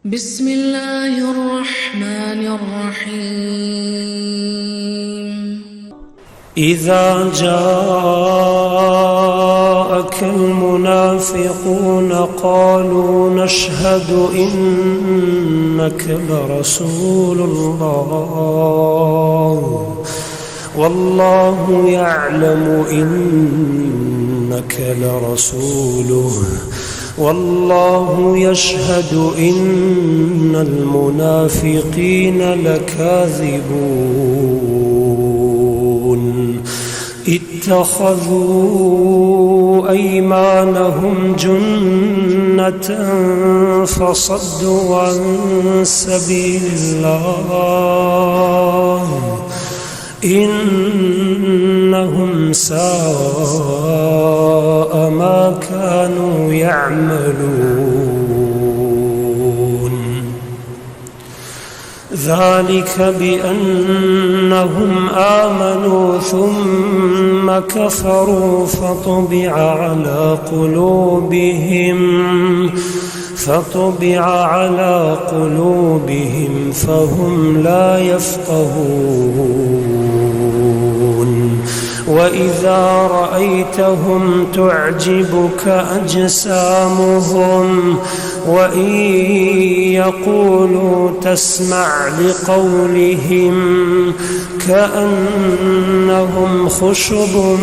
بسم الله الرحمن الرحيم. إذا جاءك المنافقون قالوا نشهد إنك لرسول الله والله يعلم إنك لرسوله والله يشهد إن المنافقين لكاذبون اتخذوا أيمانهم جنة فصدوا عن سبيل الله إنهم ساء ما كانوا يعملون ذلك بأنهم آمنوا ثم كفروا فطبع على قلوبهم فهم لا يفقهون وإذا رأيتهم تعجبك أجسامهم وإن يقولوا تسمع لقولهم كأنهم خشب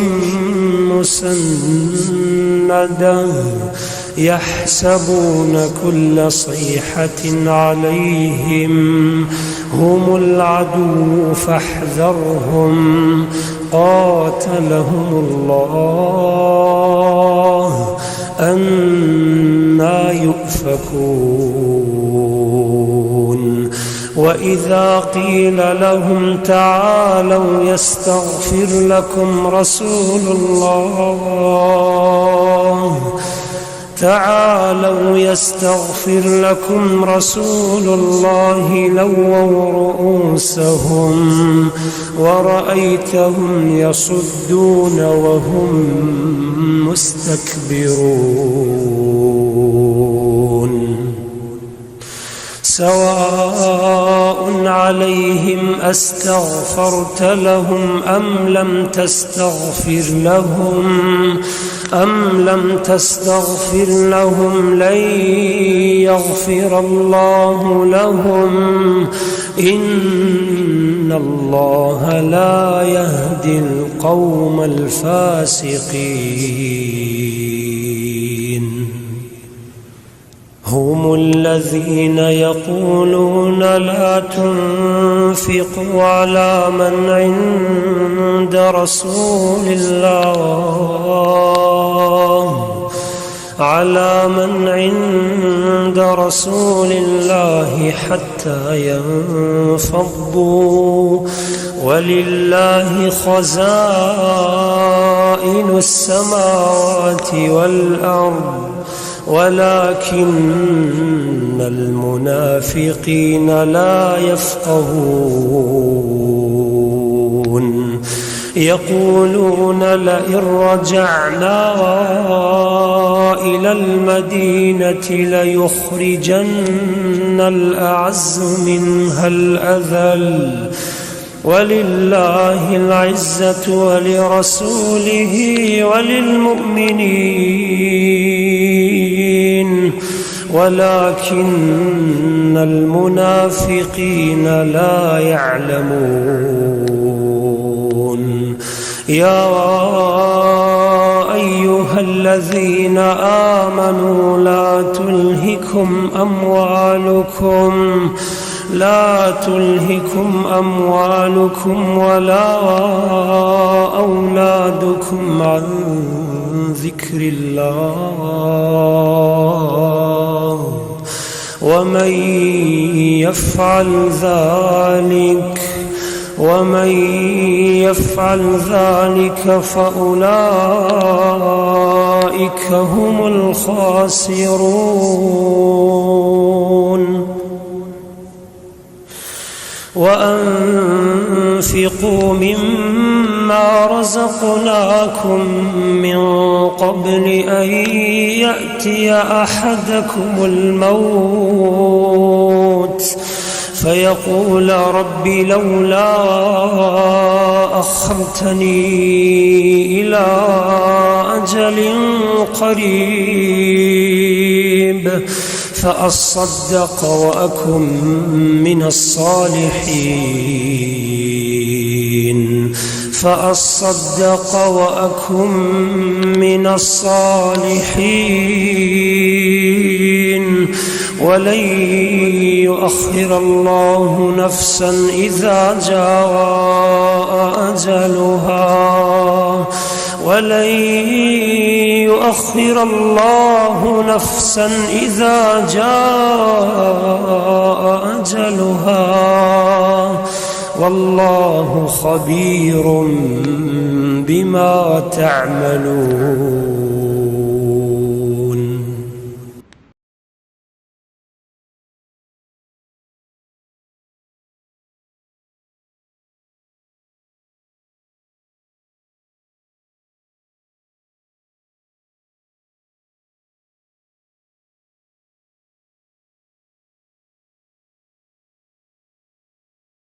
مسندة يحسبون كل صيحة عليهم هم العدو فاحذرهم قاتلهم الله أنى يؤفكون وإذا قيل لهم تعالوا يستغفر لكم رسول الله لووا رؤوسهم ورأيتهم يصدون وهم مستكبرون سواء عليهم أستغفرت لهم أم لم تستغفر لهم لن يغفر الله لهم إن الله لا يهدي القوم الفاسقين هم الذين يقولون لا تنفقوا على من عند رسول الله حتى ينفضوا ولله خزائن السماوات والأرض ولكن المنافقين لا يفقهون يقولون لئن رجعنا إلى المدينة ليخرجن الأعز منها الأذل ولله العزة ولرسوله وللمؤمنين ولكن المنافقين لا يعلمون يا أيها الذين آمنوا لا تلهكم أموالكم ولا أولادكم عن ذكر الله ومن يفعل ذلك فأولئك هم الخاسرون وأنفقوا مما مما رزقناكم من قبل أن يأتي أحدكم الموت فيقول رب لولا أخرتني إلى أجل قريب فأصدق وأكن من الصالحين ولن يؤخر الله نفسا إذا جاء أجلها والله خبير بما تعملون.